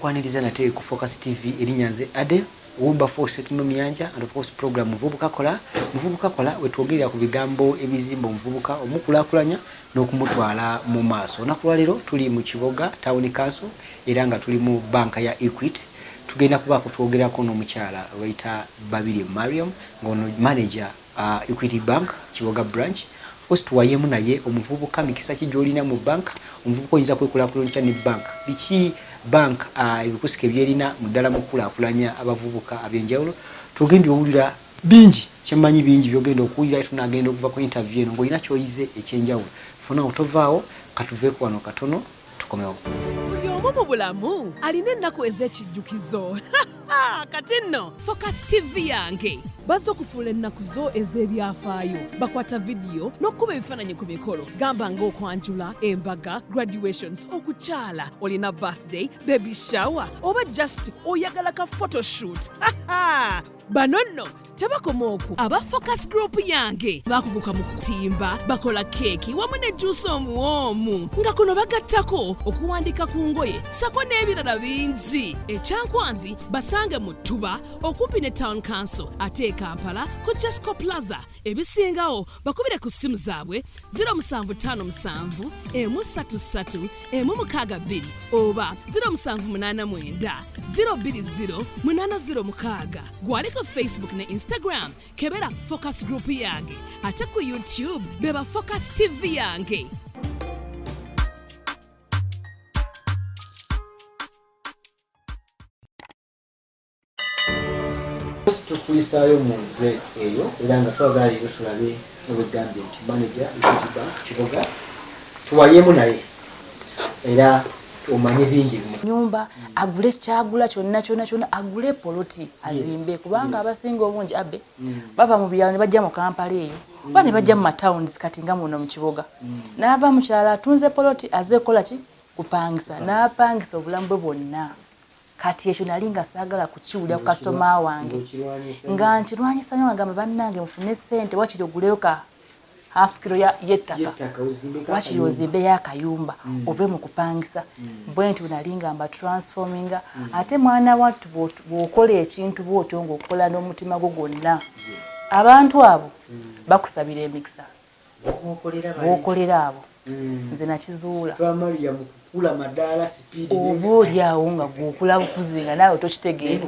tukwaniriza nate ku Focus TV erinyanze ade Wumba Force tumumyanja and of course program Muvubuka kola wetwogerera ku bigambo ebizimbo Muvubuka omukulakulanya n'okumutwala mu maaso. Nakulwalero tuli mu Kiboga Town Council era nga tuli mu banka ya Equity. Tugenda kuba kutwogerako n'omukyala Waita Babiri Mariam ngono manager Equity Bank Kiboga branch. Of course tuwayemu naye omuvubuka mikisa ki gy'olina mu bank, omuvubuka oyinza kwekulakulanya ne bank. Biki bank ebikusike byerina muddala mu kulakulanya abavubuka ab'enjawulo. Tugenda owulira bingi kyemanyi bingi byogenda okuwulira tunagenda okuva ku interview eno ng'olina kyoyize ekyenjawulo. Funa otovaawo katuveeko wano katono tukomewo. Buli omu mu bulamu alina ennaku ez'ekijjukizo. Kati nno Focus TV yange bazza okufuula ennaku zo ez'ebyafaayo, bakwata vidiyo n'okkuba ebifaananyi ku mikolo gamba ng'okwanjula, embaga, graduations, okukyala, olina birthday, baby shower oba just oyagala ka photoshoot. Bano nno tebakoma okwo, aba Focus Group yange bakuguka mu kutimba, bakola keeki wamu ne juice omuwoomu nga kuno bagattako okuwandika ku ngoye sako n'ebirala bingi. Ekyankwanzi basange mu Ttuba okumpi ne Town Council ate Kampala ku Jesco Plaza. Ebisingawo bakubire ku simu zaabwe 0757 133 162 oba 0789 020 806. Gwali ku Facebook ne Instagram kebera Focus Group yange ate ku YouTube beba Focus TV yange. Tukulisayo mu break eyo era nga twagala leero tulabe n'obugambye nti manager Equity Bank Kiboga tuwayemu naye era omanye bingi nyumba agule kyagula kyonna agule poloti azimbe kubanga abasinga obungi abe bava mu byalo ne bajja mu Kampala eyo oba ne bajja mu matowns kati nga muno mu Kiboga n'ava mu kyala atunze poloti azekola ki kupangisa n'apangisa obulamu bwe bwonna. Kati ekyo nali nga saagala kukiwulira ku customer wange nga nkirwanyisa nnyo agamba bannange mufune ssente wakiri oguleyo ka half kilo y'ettaka wakiri ozimbe y'akayumba ove mu kupangisa bwe nti nali nga mba transforminga ate mwana wattu bw'okola ekintu bw'otyo ng'okola n'omutima gwo gwonna abantu abo bakusabira emikisa bw'okolera abo nze nakizuula kula madala speed oboolyawo nga gw'okula bukuzinga naawe tokitegeera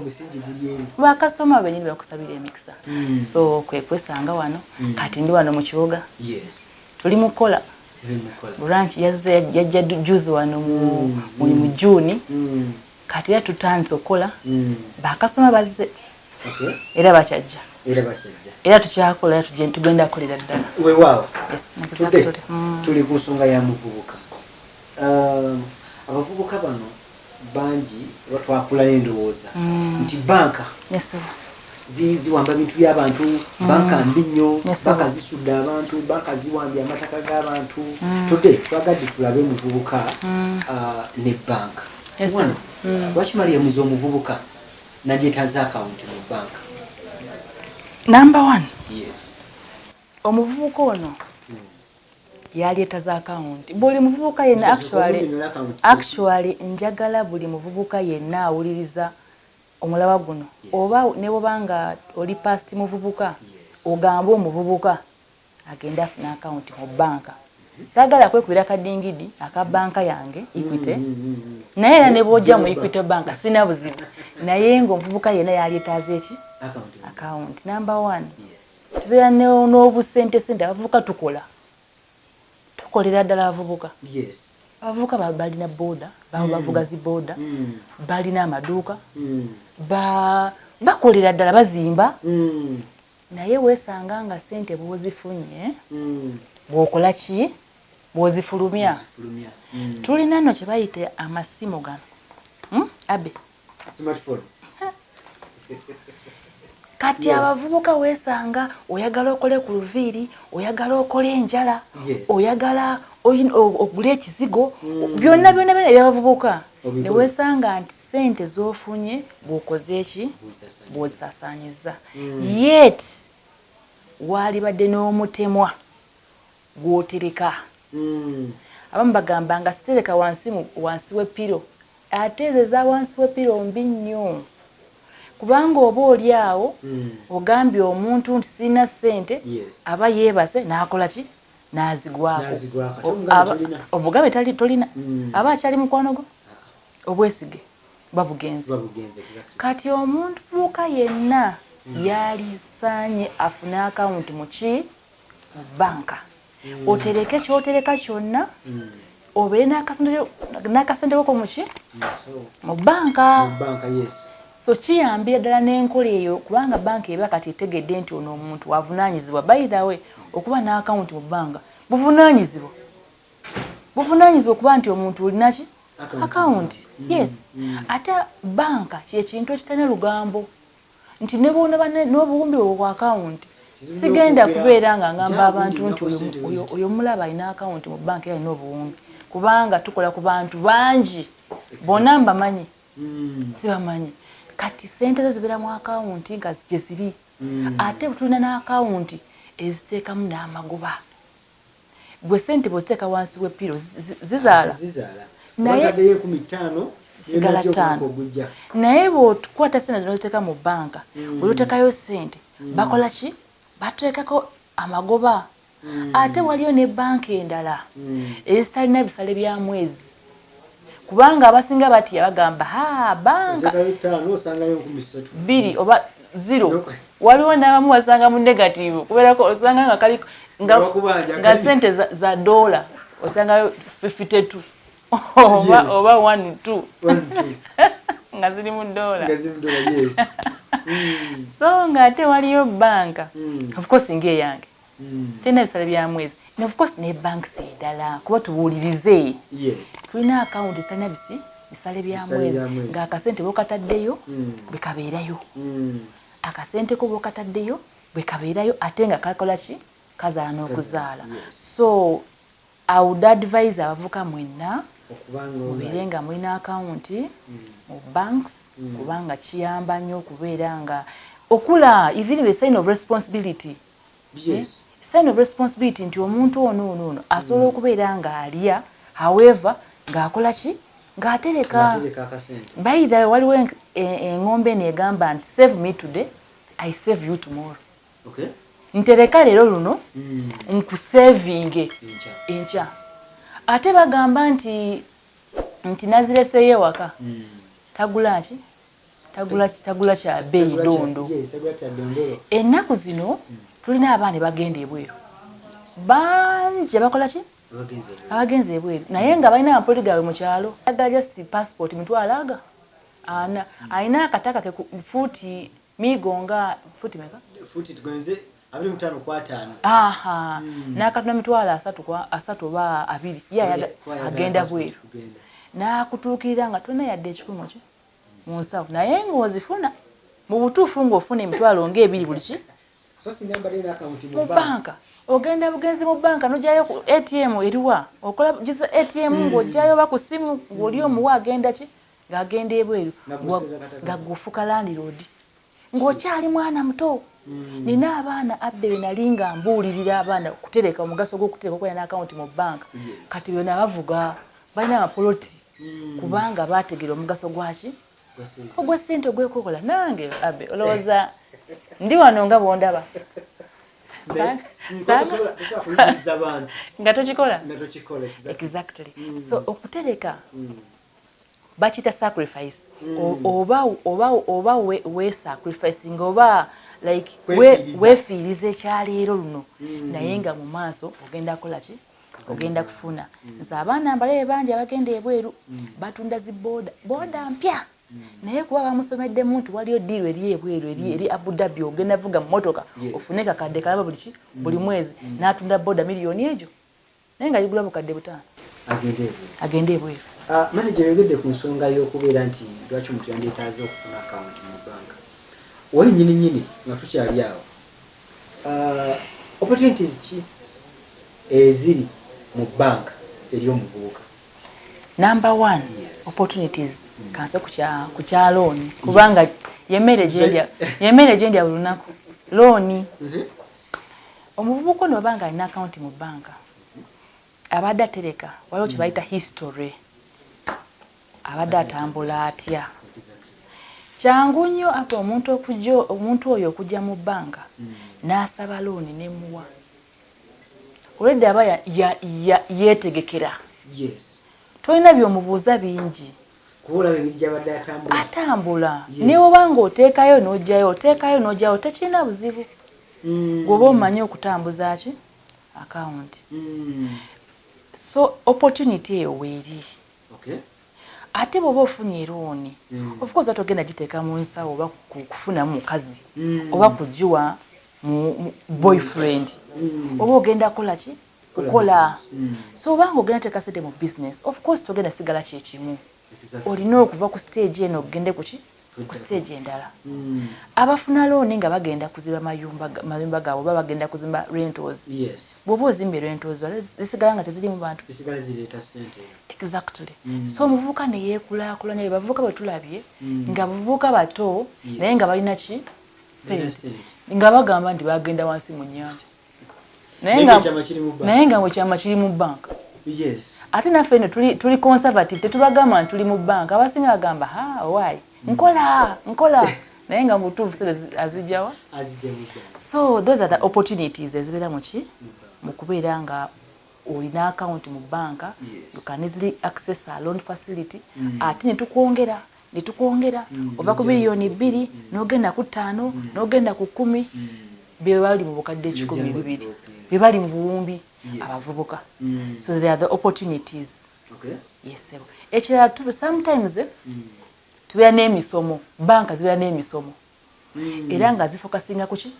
ba customer benyini bakusabira emikisa. So kwe kwesanga wano kati ndi wano mu Kiboga tuli mukola branch yajja juzi wano mu June kati ya tutandise okola ba customer bazze era bakyajja era tukyakola tugenda kolera ddala weewaawo tuli ku nsonga ya muvubuka. Abavubuka bano bangi batwakula n'endowooza nti banka ziwamba bintu by'abantu, banka mbi nnyo, banka zisudde abantu, banka ziwambye amataka g'abantu. Today twagadde tulabe muvubuka ne banka. Lwaki muze omuvubuka nagyetaza akawunti mu banka? Number one, omuvubuka ono yaleta za account. Buli muvubuka yenna actually njagala buli muvubuka yenna awuliriza omulaba guno oba ne bobanga oli past muvubuka ogamba omuvubuka agenda afuna account mu banka. Sagala kwekubira kadingidi aka banka yange Equity naye era ne bojja mu Equity bank sina buzibu naye ngo omuvubuka yenna yaleta zeki account. Number one, tubeera n'obusente abavubuka tukolera ddala abavubuka. Abavubuka balina boda bavuga zi boda balina amaduuka bakolera ddala bazimba naye weesanga nga ssente bw'ozifunye bw'okola ki bw'ozifulumya. Tulina nno kye bayita amasimu gano abe smartphone. Kati abavubuka weesanga oyagala okole ku luviiri, oyagala okole enjala, oyagala ogule ekizigo, byonna ebyabavubuka. Ne weesanga nti ssente z'ofunye bw'okoze eki bw'ozisaasaanyiza. Yet waali badde n'omutemwa gw'otereka. Abamu bagamba nga sitereka wansi w'epiro ate ezo eza wansi w'eppiro mbi nnyo kubanga oba oli awo ogambye omuntu nti sirina ssente aba yeebase n'akola ki n'azigwako obugambe tolina aba akyali mukwano gwo obwesige babugenze kati omuntu fuuka yenna yalisaanye afune akawunti mu ki mu banka otereke kyotereka kyonna obeere n'akasente ko mu ki mu banka so kiyambira ddala n'enkola eyo kubanga banka eba kati etegedde nti ono omuntu wavunaanyizibwa by the way okuba n'akawunti mu banka buvunaanyizibwa okuba nti omuntu olinaki akawunti yes ate banka kyekintu ekitalina lugambo nti ne boonaba n'obuwumbi bwe bwa akawunti sigenda kubeera nga ngamba abantu nti oyo mulaba alina akawunti mu banka era alina obuwumbi kubanga tukola ku bantu bangi bonna mbamanyi sibamanyi kati ssente zo zibeera mu akawunti nga gye ziri ate tulina n'akawunti eziteekamu n'amagoba gwe ssente bw'oziteeka wansi w'eppiro zizaala naye sigala 5 naye bw'okwata ssente zino ziteeka mu banka olutekayo ssente bakola ki bateekako amagoba ate waliyo ne banka endala ezitalina bisale bya mwezi kubanga abasinga batya bagamba banka 2 oba 0 waliwo n'abamu wasanga mu negative kubeerako osanga nga kali nga ssente za $, osangayo 52 oba 1 2 nga ziri mu $. So nga ate waliyo banka of course ng'eyange tena bisale bya mwezi and of course ne banks edala kuba tubuulirize tulina akawunti zitalina bisale bya mwezi ng'akasente bw'okataddeyo bwe kabeerayo akasente ko bw'okataddeyo bwe kabeerayo ate nga kakola ki kazaala n'okuzaala so I would advise abavuka mwenna mubeere nga mulina akawunti mu banks kubanga kiyamba nnyo okubeera nga okula even a sign of responsibility sign of responsibility nti omuntu ono asobola okubeera nga alya however ng'akola ki ng'atereka by the way waliwo engombe negamba nti save me today I save you tomorrow ntereka leero luno nkusevinge enkya ate bagamba nti nazireseyo ewaka tagula ki tagula kya bbeeyi dondo ennaku zino tulina abaana bagenda ebweru bangi abakola ki abagenzi ebweru naye nga balina amapoli gaabwe mu kyalo agala just passport mitwalaga ana alina akataka ke fuuti migo nga fuuti meka fuuti tugonze 25 n'akatuna mitwalo 3 oba 2 agenda bweru n'akutuukirira nga tulina yadde ekikumo ki mu nsawo naye ng'ozifuna mu butuufu ng'ofuna emitwalo ng'ebiri buli ki mu banka ogenda bugenzi mu banka n'ojjayo ku ATM eriwa okola giza ATM ng'ojjayo ba ku simu ng'oli omuwa agenda ki ng'agenda ebweru ng'agufuka landlord ng'okyali mwana muto nina abaana abbe be nali nga mbuulirira abaana kutereka omugaso gw'okutereka okwera n'akawunti mu banka kati byonna bavuga balina amapoloti kubanga baategera omugaso gwaki ogwa ssente ogwekwekola nange abbe olowooza ndi wano nga bwondaba nga tokikola exactly so okutereka bakita sacrifice oba we sacrificing oba like wefiiriza ekyaleero luno naye nga mu maaso ogenda kola ki ogenda kufuna nze abaana mbalabe bangi abagenda ebweru batunda ziboda mpya naye kuba bamusomeddemu nti waliyo ddiiro eri ebweru eri Abu Dhabi ogenda vuga mu motoka ofune kakadde kalaba buli mwezi n'atunda boda miliyoni egyo naye nga ligula bukadde 5 agende ebweru manager yogedde ku nsonga y'okubeera nti lwaki omuntu yandyetaaze okufuna akawunti mu banka wali nyini nga tukyali awo opportunities ki eziri mu banka eri omuvubuka number 1 opportunities kanse ku kya loan kubanga yemmere gyendya buli lunaku loan omuvubuka ono banga alina akawunti mu banka abadde atereka waliwo kye bayita history abadde atambula atya. Kyangu nnyo apa omuntu oyo okujja mu bbanka n'asaba looni n'emuwa. Olwedde aba yeetegekera. Tolina by'omubuuza bingi. Atambula. Ne bwoba ng'oteekayo n'ojjayo tekirina buzibu. Gw'oba omanyi okutambuza ki? Akawunti. So opportunity eyo weeri. Ate bw'oba ofunye looni, of course atogenda giteeka mu nsawo oba kufuna mukazi oba kugiwa mu boyfriend oba ogenda kukola ki? Kukola. So oba ng'ogenda teeka ssente mu business, of course togenda sigala kyekimu. Olina okuva ku stage eno ogende ku ki? Ku stage endala. Abafuna looni nga bagenda kuzimba mayumba gaabwe oba bagenda kuzimba rentals. Bw'oba ozimba rentals zisigala nga teziri mu bantu. Zisigala zireeta ssente. Exactly. So omuvubuka ne yeekulaakulanya be bavubuka bwe tulabye nga bavubuka bato naye nga balina ki? Ssente. Nga bagamba nti bagenda wansi mu nnyanja. Naye nga wekyama kiri mu bbanka. Ate naffe eno tuli conservative, tetubagamba nti tuli mu bbanka. Abasinga bagamba why? Nkola. Naye nga mu butuufu ssente azijjawa? So those are the opportunities ezibeera mu ki? Mu kubeera nga olina account mu bbanka, you can easily access a loan facility. Ate ne tukwongera ova ku miliyoni 2 n'ogenda ku 5 n'ogenda ku 10 be bali mu bukadde 12 be bali mu buwumbi abavubuka. So there are the opportunities. Yes. Ekirala sometimes tubeera n'emisomo, banka zibeera n'emisomo era nga zifokasinga ku ki?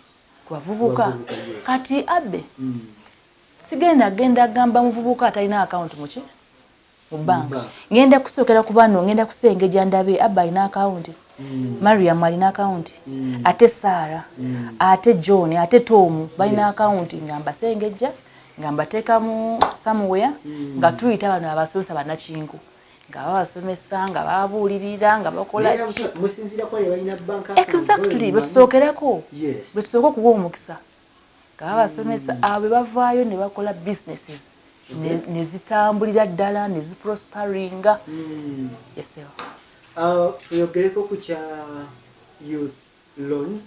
Ku bavubuka. Kati abbe sigenda gamba muvubuka atalina account mu ki? Mu banka. Ngenda kusookera ku bano, ngenda kusengeja ndabe abba alina account. Mariam alina account. Ate Sarah, ate John, ate Tom balina account. Ngamba sengeja, ngamba teeka mu somewhere nga tuyita bano abasomesa bannakinku. Nga babasomesa, nga babuulirira, nga bakola ki? Musinzira kwa balina banka account. Exactly, betusookerako. Betusooka okuwa omukisa. Nga babasomesa abo bavaayo ne bakola businesses. Ne zitambulira ddala ne ziprosperinga. Yes. Tuyogereko ku kya youth loans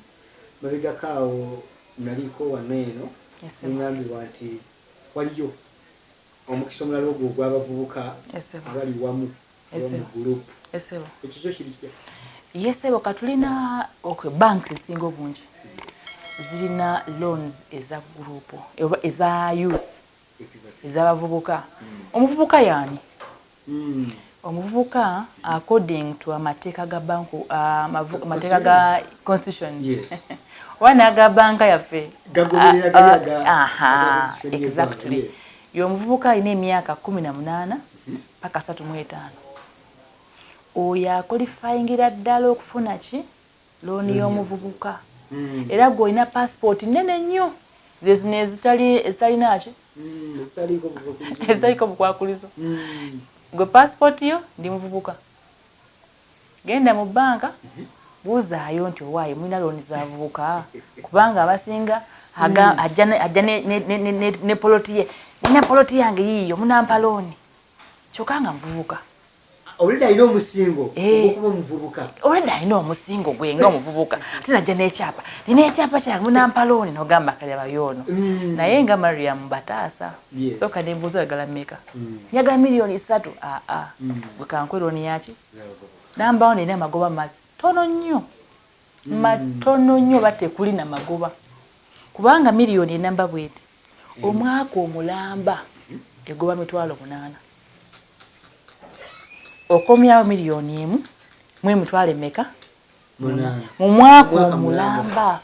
babigakaawo naliko wano eno ngambibwa nti waliyo omukisa omulala ogwo gw'abavubuka abali wamu mu group. Ekyo kiri kitya? Yesebo katulina banks esinga obungi zirina loans eza group eza youth ez'abavubuka. Omuvubuka yaani? Omuvubuka according to amateeka ga banku amateeka ga constitution wana ga banka yaffe exactly. Y'omuvubuka alina emyaka 18 paka 35 oyo akwalifayingira ddala okufuna ki? Looni y'omuvubuka. Era gw'olina passport nnene nnyo zezino ezitalina ki? Ezitaliko bukwakulizo. Gwe passport yo ndi muvubuka. Genda mu banka buuzaayo nti owaayi mulina looni z'abavubuka kubanga abasinga ajja ne poloti ye. Nina poloti yange yiiyo munampa looni. Kyokka nga muvubuka. Already alina omusingo okuba omuvubuka. Already alina omusingo gwe nga omuvubuka. Ate najja n'ekyapa. Nina ekyapa kyange munampa looni n'ogamba kalaba yoono. Naye nga Mariam bataasa. Sooka ne mbuuza oyagala mmeka? Njagala miliyoni 3. Gwe kankwe looni yaki? Nambawo nina amagoba matono nnyo. Matono nnyo batekuli na magoba. Kubanga miliyoni enamba bweti. Omwaka omulamba egoba 8,000. Okomyawo miliyoni 1 mwe mutwale meka? Mu mwaka omulamba.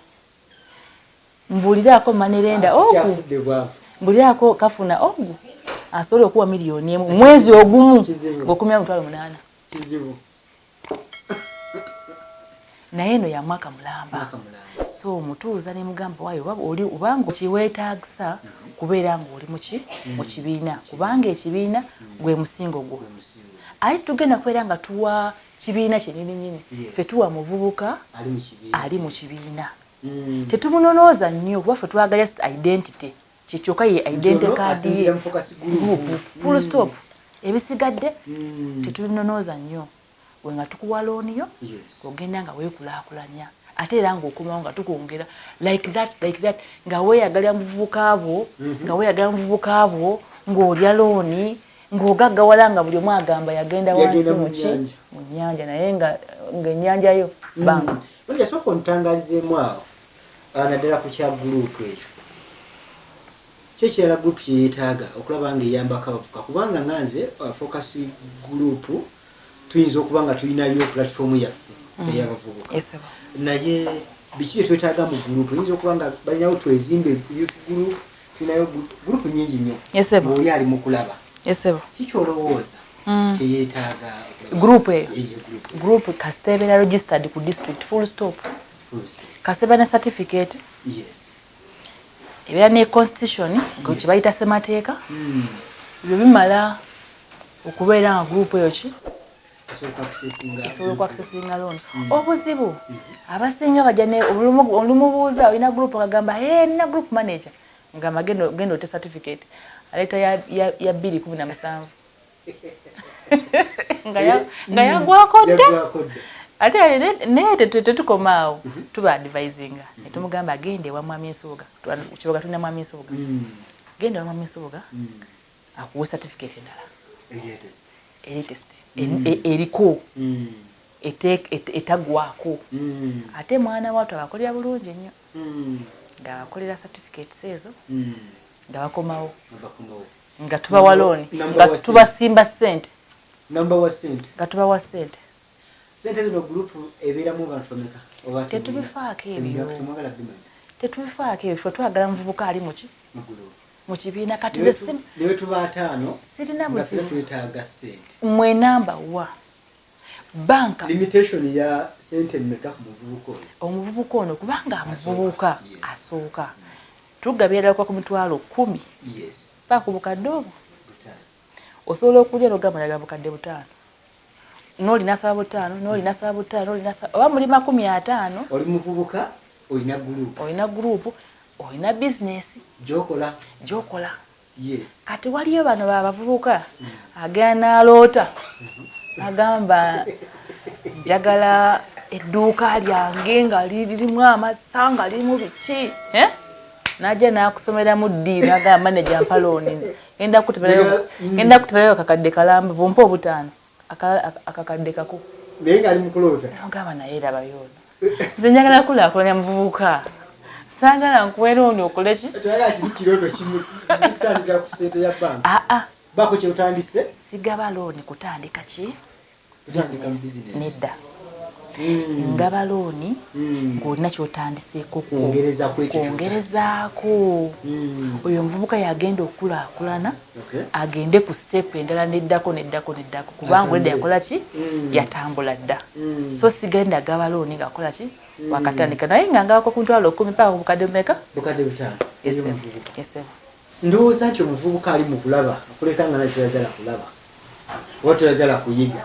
Mbulirako manerenda ogu. Mbulirako kafuna ogu. Asobola okuwa miliyoni 1 mwezi ogumu ng'okomyawo 8,000. Kizibu. Naye eno ya mwaka mulamba. So mutuuza ne mugamba waayo obanga kiweetaagisa kubeera ng'oli mu kibiina kubanga ekibiina gwe musingo gwo. Ate tugenda kubeera nga tuwa kibiina kyennyini ffe tuwa muvubuka ali mu kibiina. Tetumunonooza nnyo kuba ffe twagala identity. Kyekyoka ye identity card ye. Full stop. ebisigadde tetubinonooza nnyo wenga tukuwa looni yo ogenda nga weekulaakulanya ate era ng'okomawo nga tukwongera like that nga weeyagalira mu buvubuka bwo ng'olya looni ng'ogaggawala nga buli omu agamba yagenda wansi mu nnyanja naye ng'ennyanja yo banka. Sooka ontangalizeemu awo naddala ku kya guruupu eyo kyekirala guruupu kyeyeetaaga okulaba ng'eyambako abavubuka kubanga nganze focus guruupu tuyinza okuba nga tulinayo pulatifomu yaffe ey'abavubuka naye biki bye twetaaga mu guruupu oyinza okuba nga balinawo twezimbe youth group tulinayo guruupu nyingi nnyo ng'oli ali mu kulaba kikyolowooza kyeyeetaaga guruupu eyo guruupu kasita ebeera registered ku district full stop kasita ebeera ne certificate ebeera ne constitution kye bayita ssemateeka ebyo bimala okubeera nga guruupu eyo ki esobola okwakisesinga looni. Obuzibu abasinga bajja olumubuuza olina guruupu akagamba nina guruupu manager ngamba genda ote certificate aleeta ya 2017 nga yagwako dda ate naye tetukomaawo tuba advisinga netumugamba agende ewa mwami Nsubuga kibuga tulina mwami Nsubuga genda ewa mwami Nsubuga akuwe certificate endala elitist eriko etagwako ate mwana watu abakolera bulungi nnyo nga bakolera certificates ezo nga bakomawo nga tubawa looni nga tubasimba ssente nga tubawa ssente. Ssente zino guruupu ebeeramu abantu bameka? Tetubifaako ebyo ffe twagala muvubuka ali mu kibiina kati ze simu newe tuba 5 sirina buzibu twetaaga ssente mwe namba wa banka limitation ya ssente mmeka ku muvubuka ono? Omuvubuka ono kubanga amuvubuka asooka tugabira kwa ku mitwalo 10 paka ku bukadde obwo osobola okulya n'ogamba njagala bukadde 5 n'olina saba 5 n'olina saba 5 n'olina oba muli 50 oli muvubuka olina guruupu olina bizinesi gy'okola kati waliyo bano babavubuka agenda n'aloota agamba njagala edduuka lyange nga lirimu amasa nga lirimu biki najja n'akusomeramu ddiini agamba maneja mpa looni genda kuteberayo kakadde kalambuvu mpa 5 akakadde kako naye ng'ali mu kuloota agamba naye erabayo ono nze njagala kulaakulanya muvubuka sangala nkuwe looni okole ki kirooto kimu kutandikira ku ssente ya banka baako kye utandise sigaba looni kutandika ki nedda ngaba looni ng'olina kyotandiseeko kwongerezaako oyo omuvubuka yagenda okulaakulana agende ku sitepu endala neddako kubanga olidda yakola ki yatambula dda so sigenda gaba looni ngaakola ki wakatandika naye nga ngabako ku ntwalo 10 paka ku bukadde bumeka bukadde 5 ndowooza nti omuvubuka ali mu kulaba akuleka nga naye toyagala kulaba oba toyagala kuyiga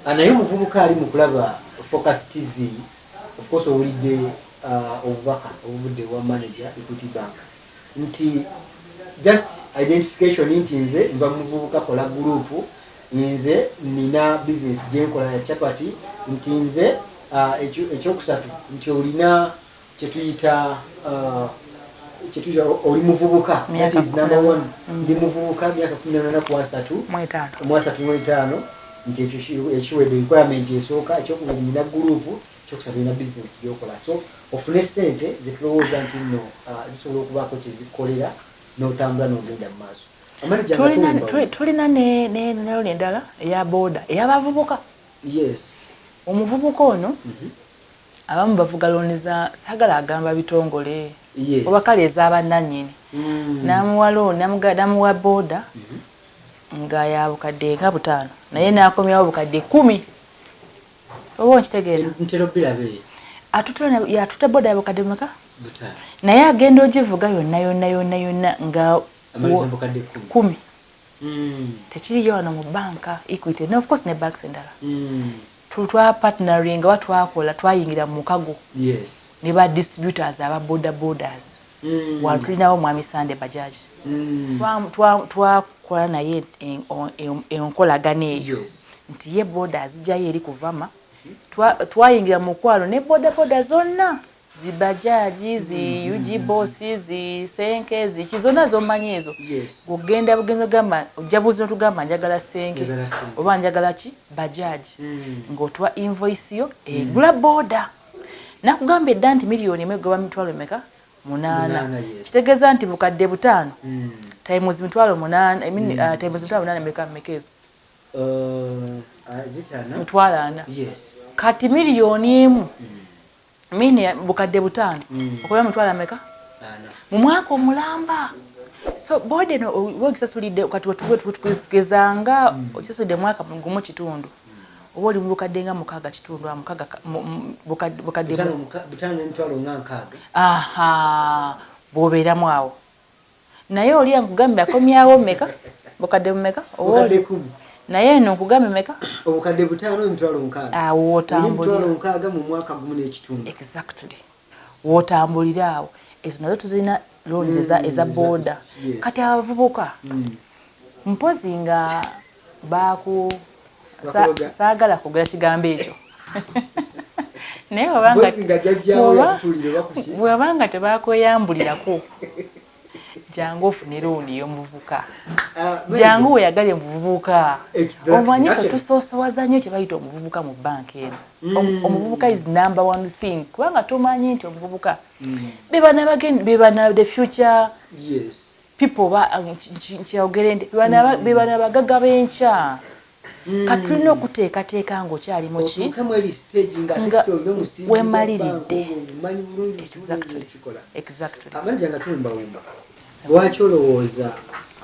naye omuvubuka ali mu kulaba Focus TV of course owulidde obubaka obuvudde wa manager Equity Bank nti just identification nti nze mba muvubuka kola guruupu nze nina business gyenkola ya chapati nti nze ekyokusatu nti olina kyetuyita oli muvubuka that is number 1 ndi muvubuka myaka 18 nti ekiwedde requirement esooka ekyokubiri nina guruupu ekyokusatu nina business gyokola so ofune ssente zetulowooza nti nno zisobola okubaako kyezikolera n'otambula n'ogenda mu maaso. Tulina nelooni endala eya booda ey'abavubuka. Omuvubuka ono abamu bavuga looni za saagala agamba bitongole oba kale ez'abannannyini n'amuwa looni n'amuwa booda nga ya bukadde nga 5 naye n'akomyawo bukadde 10 oba nkitegeera ntero birabe yatutte booda ya bukadde meka naye agenda ogivuga yonna nga 10 tekiriyo wano mu banka Equity of course ne banks endala twa partnering wa twakola twayingira mu mukago ne ba distributors aba border borders tulinawo mwami Sande bajaji okukola naye enkolagana eyo nti ye boda azijjayo eri kuvama twayingira mu mukwalo ne boda zonna zibajaji zi UG bossi zi senke ziki zonna zomanyi ezo ogenda bugenzo gamba ojabuzi notugamba njagala senke oba njagala ki bajaji ng'otwa invoice yo egula boda nakugamba edda nti miliyoni emegoba mitwalo emeka 8 kitegeeza nti bukadde 5 times mitwalo 8 times mitwalo 8 emeka mmekezo mitwalo 4 kati miliyoni emu mine bukadde 5 okuba mitwalo ameka mu mwaka omulamba so boda no wogisasulidde kati wetukugezanga okisasulidde mwaka gumu kitundu oba oli mu bukadde nga 6 kitundu bukadde 5 emitwalo nga 6 aha bwobeeramu awo naye oli ankugambye akomyawo meka bukadde mumeka bukadde 10 naye eno nkugambye meka obukadde 5 emitwalo 6 awo otambulira emitwalo 6 mu mwaka gumu n'ekitundu exactly wotambulira awo ezo nazo tuzirina loans eza boda kati abavubuka mpozi nga baku saagala kugera kigambo ekyo naye wabanga tebakweyambulirako jangu ofune looni y'omuvubuka jangu weyagale muvubuka omanyi fe tusoosowaza nnyo kye bayita omuvubuka mu banka eno omuvubuka is number one thing kubanga tumanyi nti omuvubuka bebana the future people nkyogere nti bebana abagaga b'enkya kati tulina okuteekateeka ng'okyali mu ki wemaliridde lwaki olowooza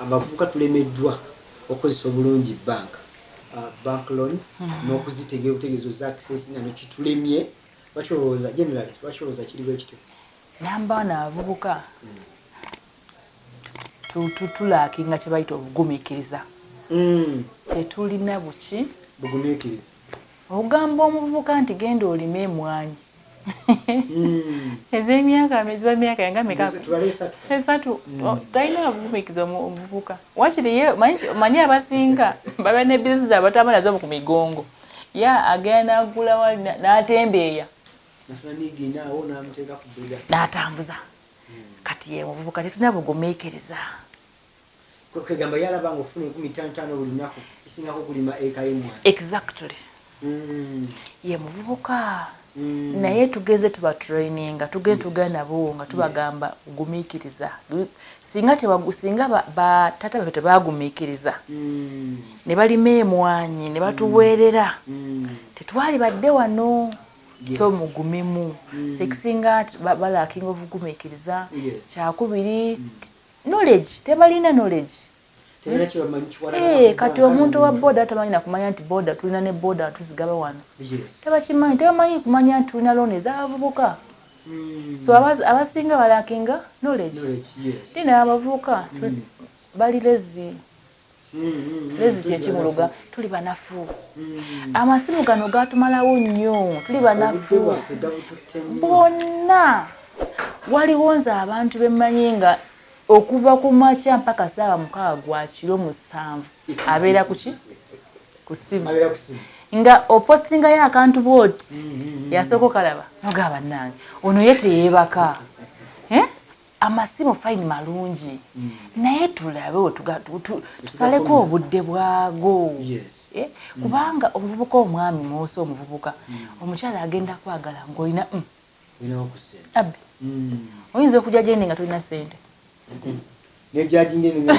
abavubuka tulemeddwa okozesa obulungi bank loans n'okuzitegeera obutegeezo za access nga nekitulemye lwaki olowooza generally lwaki olowooza kiriwo ekityo namba wana abavubuka tulaakinga kye bayita obugumiikiriza tetulina buki bugumiikiriza ogamba omuvubuka nti genda olime emwanyi ez'emyaka eziba emyaka yanga meka 3 talina bugumiikiriza omuvubuka wakiri ye manyi abasinga baba ne bizinesi abatamba nazo ku migongo agenda agula wali n'atembeeya n'atambuza kati ye muvubuka tetulina bugumiikiriza kwegamba yalaba nga ofuna 15 buli lunaku kisingako kulima eka y'emwanyi exactly ye muvubuka naye tugeze tuba traininga tugeze tugana nabo nga tubagamba gumiikiriza singa batata baffe tebagumiikiriza ne balima emwanyi ne batuweerera tetwali badde wano so mugumimu sekisinga balaakinga obugumiikiriza kyakubiri knowledge tebalina knowledge kati omuntu wa boda tamanyi nakumanya nti boda tulina ne boda tuzigaba wano tebakimanyi tebamanyi kumanya nti tulina looni ez'abavubuka so abasinga balaakinga knowledge tina abavubuka bali lezi kyekimuluga tuli banafu amasimu gano gatumalawo nnyo tuli banafu bonna waliwo nze abantu bemmanyi nga okuva ku makya mpaka saawa 6 gwa kiro 7 abeera kuki ku simu nga opostinga ya akantu boti yasoko kalaba nogaba nange ono yeteebaka amasimu fine malungi naye tulabe tusaleko obudde bwago kubanga omuvubuka omwami mwoso omuvubuka omukyala agenda kwagala ng'olina abe oyinza okujja gyendi nga tolina ssente nejajinge ninga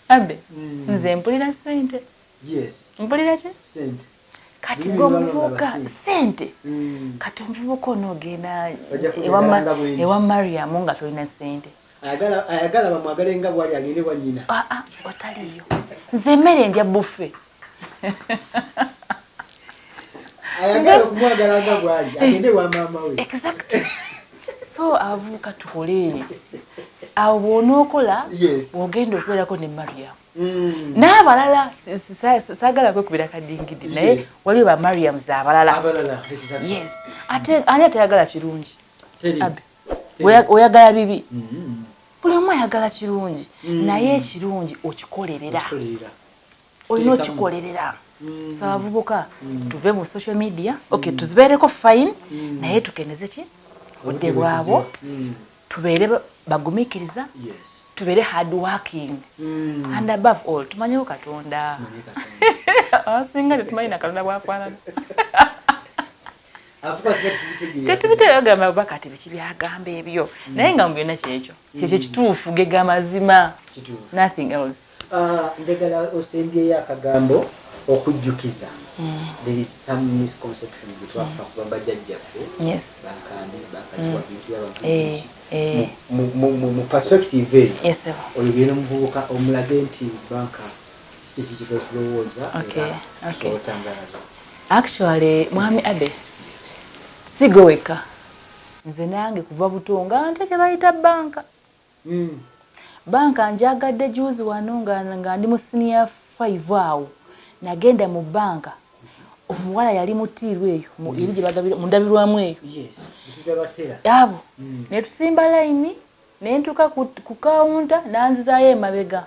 abe nze mpulira ssente mpulira ki ssente kati ng'omuvubuka ssente kati omuvubuka onoogenda ewa mariamu nga tolina ssente ayagala bamwagale nga bwali agende wa nnyina otaliyo nze emmere ndya bufe ayagala okumwagala nga bwali agende wa maama we exactly so abavubuka tukole awo bw'onookola bw'ogenda okubeerako ne mariamu n'abalala saagala kwekubira kadingidi naye waliwo ba mariams abalala yes ate ani atayagala kirungi abe oyagala bibi buli omu ayagala kirungi naye ekirungi okikolerera olina okikolerera so abavubuka tuve mu social media okay tuzibeereko fine naye tukeneze ki budde bwabo tubeere bagumikiriza tubeere hard working and above all tumanyewo Katonda abasinga tetumanyi na Katonda bwafaanana tetubiteegamba bakati biki byagamba ebyo naye nga mu byonna kyekyo kyekyo kituufu gega mazima nothing else. Ndagala osembyeyo akagambo okujjukiza. There is some misconception between bajjajjaffe bakaziwa bintu y'abantu mu perspective olugero muvubuka omulage nti banka kiki kitolowooza actually mwami Abe sigo weka nze nange kuva buto nga nte kye bayita banka banka njagadde juzi wano nga ndi mu senior 5 awo nagenda mu banka omuwala yali mutiirwa eyo eri gye bagabira mu ndabirwamu eyo abo ne tusimba layini ne ntuuka ku kawunta nanzizaayo emabega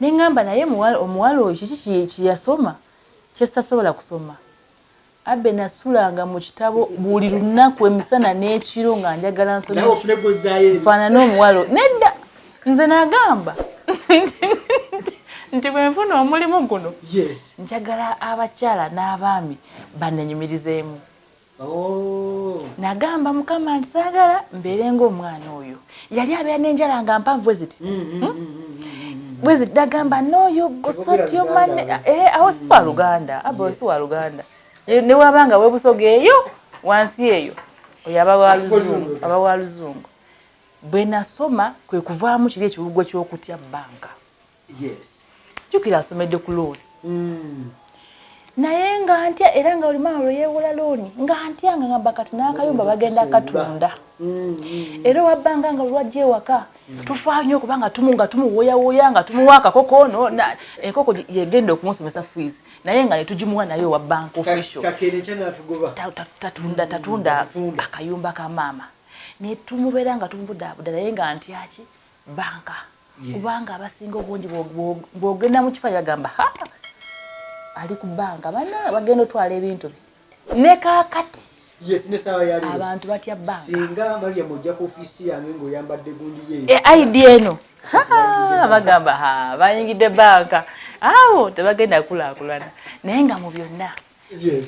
ne ngamba naye omuwala oyo kiki kiyasoma kyesitasobola kusoma. Abe nasulanga mu kitabo buli lunaku emisana n'ekiro nga njagala nsome nfaanana omuwala nedda nze nagamba nti bwe nfuna omulimu guno njagala abakyala n'abaami bannenyumirizeemu. Nagamba Mukama nti saagala mbeere ng'omwana oyo yali abeera n'enjala nga mpanvu bwe ziti nagamba n'oyo gosotyo manne awo si wa Luganda abo si wa Luganda ne wabanga webusoga eyo wansi eyo oyo aba wa Luzungu bwe nasoma kwe kuvaamu kiri ekiwugwe ky'okutya banka. Jjukira asomedde ku looni naye nga ntya era nga oli maalo yeewola looni nga ntya nga ngamba kati n'akayumba bagenda katunda era wabbanga nga lwajja ewaka tufaayo nnyo kubanga tumuwoyawoya nga tumuwa akakoko enkoko yegenda okumusomesa fees naye nga netugimuwa naye wa bank official tatunda akayumba ka maama netumubeera nga tumubudaabuda naye nga ntyaki banka kubanga abasinga obungi bwogenda mu kifo bagamba ali ku banka bana bagenda otwala ebintu bye ne kaakati abantu batya banka singa Maria mojja ku ofisi yange ng'oyambadde gundi ye ID eno bagamba bayingidde banka awo tebagenda kulaakulana naye nga mu byonna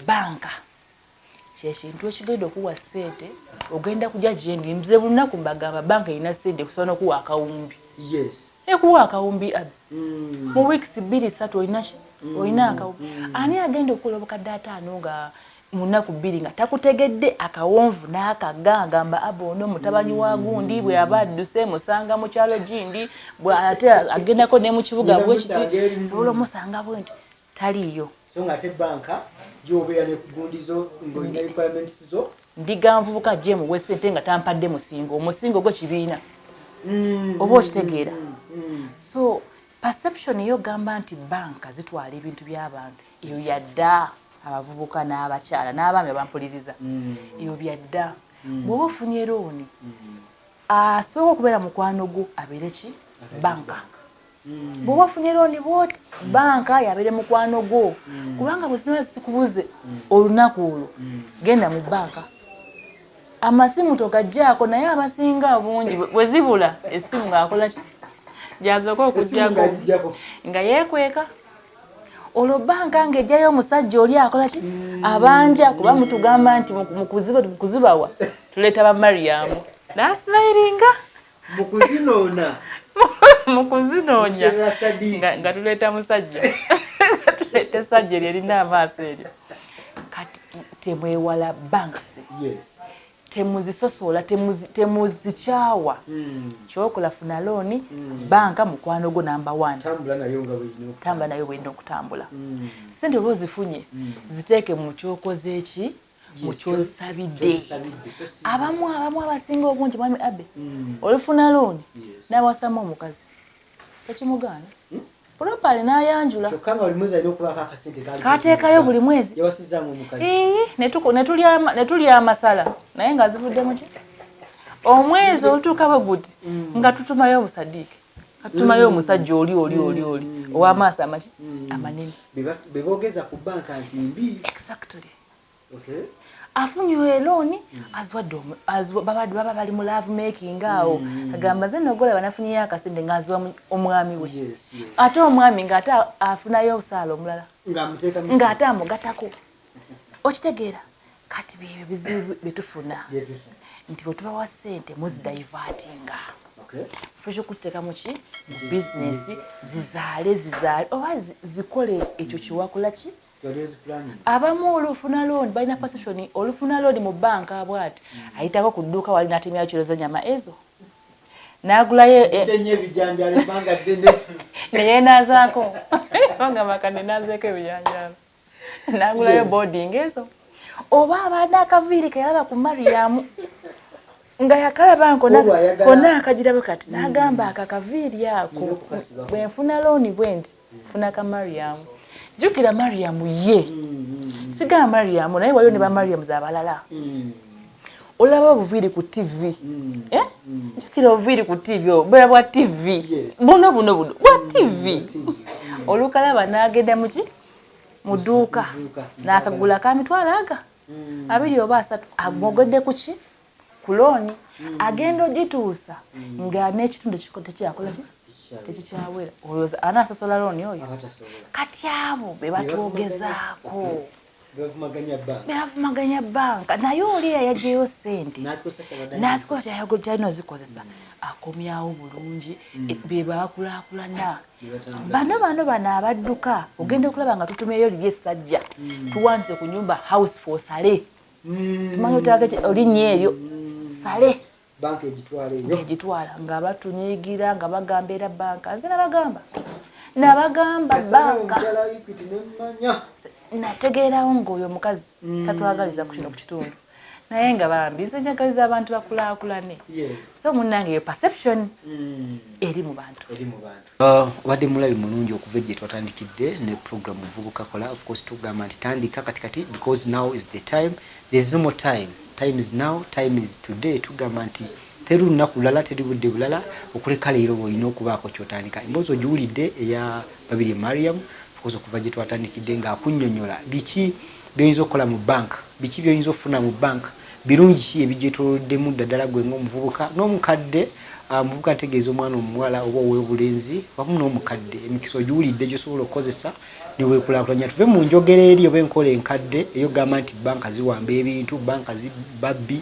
banka kyekintu ekigenda okuwa ssente ogenda kujja gyendi nze bulunaku mbagamba banka erina ssente kusobola okuwa akawumbi ekuwa akawumbi mu weeks 2-3 olina akawumbi ani agenda okukola obukadde 5 nga munaku 2 nga takutegedde akawonvu n'akagangamba abono mutabanyi wa gundi bwe abadduse musanga mu kyalo gindi bw'ate agendako ne mu kibuga bwekiti sobola omusanga bwe nti taliyo so nga te banka gyobeera ne kugundizo ng'olina requirements zo ndiga nvubuka gye muwe ssente nga tampadde omusingo gw'ekibiina oba okitegeera so perception eyo gamba nti banka zitwala ebintu by'abantu eyo yadda abavubuka n'abakyala n'abaami abampuliriza eyo byadda bw'oba ofunye looni asooka okubeera mukwano gwo abeere ki banka bw'oba ofunye looni bwoti banka yabeere mukwano gwo kubanga bwe sinaba zikubuze olunaku olwo genda mu banka amasimu togajjaako naye abasinga bungi bwe zibula essimu ng'akola ki gyazooka okujjako nga yeekweka olwo banka ng'ejjayo omusajja oli akola ki abanja kuba mutugamba nti mukuzibawa tuleeta ba Mariamu nasmairinga mukuzinoonya nga tuleeta musajja tuleeta essajja eryo erina amaaso eryo kati temwewala banks temuzisosola temuzikyawa kyokola funa looni banka mukwano gwo number 1 tambula nayo bw'olina okutambula ssente oba ozifunye ziteeke mu kyokoze eki mu kyozisabidde abamu abasinga obungi mwami Abe olufuna looni n'awasamu omukazi tekimugaana propali n'ayanjula kateekayo buli mwezi netulya amasala naye nga zivudde muki omwezi olutuuka bwe guti nga tutumayo omusaddiiki katumayo omusajja oli ow'amaaso amanene beboogeza ku banka nti mbi. Exactly. Afunye looni baba bali mu love making awo agamba ze nogola banafunye akasente ngaziwa omwami we ate omwami ng'ate afunayo obusaala omulala ng'ate amugatako okitegeera kati bye bizibu betufuna nti bwe tubawa ssente muzidivatinga fesho kuteka muki business zizaale oba zikole ekyo kiwakula ki abamu olufuna loan balina perception olufuna loan mu banka bwati ayitako ku dduuka wali natemya kiroza nyama ezo nagulayo enye bijanjalo banga dende naye nazaako nga makane nazeeko ebijanjalo nagulayo boarding ezo oba abaana akaviiri kayalaba ku Mariam nga yakalaba kona akagirabe kati nagamba akakaviiri ako bwenfuna loan bwenti funa ka Mariam jukira Mariam ye siga Mariam naye waliyo ne ba Mariam z'abalala olaba obuviiri ku TV jukira obuviiri ku TV bwa TV buno bwa TV olukalaba n'agenda mu dduuka n'akagula ka mitwalo aga 2 oba 3 amwogedde ku ki ku looni agenda ogituusa nga n'ekitundu tekyakola ki tekikyawera olowooza anaasosola looni oyo kati abo be batwogezaako bevumaganya banka naye oli yayajeyo ssente n'azikosa kyalina ozikozesa akomyawo bulungi be bakulaakulana bano abadduka ogenda okulaba nga tutumyeyo liri essajja tuwandise ku nyumba house for sale tumanyi otake olinnya eryo sale banka egitwala nga batunyigira nga bagamba era banka nze nabagamba banka nategeerawo ng'oyo omukazi tatwagaliza ku kino ku kitundu naye nga bambi nze njagaliza abantu bakulaakulane so munnange eyo perception eri mu bantu obadde mulabi mulungi okuva gye twatandikidde ne program Vubuka Kola. Of course tugamba nti tandika katikati because now is the time, there is no more time. Time is now, time is today. Tugamba nti teri lunaku lulala teri budde bulala okuleka leero olina okubaako kyotandika. Emboozi ogiwulidde eya babiri Mariam of course okuva gye twatandikidde ng'akunnyonnyola biki by'oyinza okukola mu bank, biki by'oyinza okufuna mu bank, birungi ki ebigyetooloddemu ddala gwe ng'omuvubuka n'omukadde. Muvubuka ntegeeza omwana omuwala oba ow'obulenzi wamu n'omukadde emikisa ogiwulidde gy'osobola okukozesa ne weekulaakulanya. Tuve mu njogera eri oba enkola enkadde eyogamba nti banka ziwamba ebintu, banka zibabbi,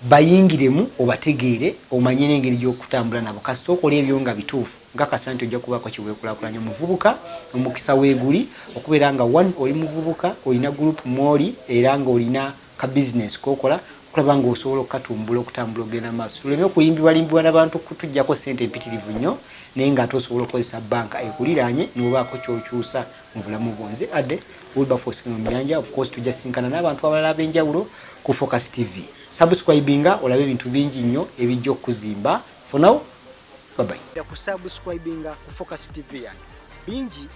bayingiremu obategeere omanye n'engeri gy'okutambula nabo kasita okola ebyo nga bituufu ngakasa nti ojja kubaako kiweekulaakulanya. Omuvubuka omukisa weeguli okubeera nga oli muvubuka olina gurupu mwoli era ng'olina ka bizinesi kokola okulaba ng'osobola okukatumbula okutambula ogenda maaso. Tuleme okulimbibwalimbibwa n'abantu kutuggyako ssente empitirivu nnyo naye ng'ate osobola okukozesa banka ekuliraanye n'obaako ky'okyusa mu bulamu bwo. Nze Ade Wilberforce Muyanja. Of course tujja sinkana n'abantu abalala ab'enjawulo ku Focus TV. Subscribinga olabe ebintu bingi nnyo ebijja okuzimba. For now, bye bye. Ku subscribinga ku Focus TV yange bingi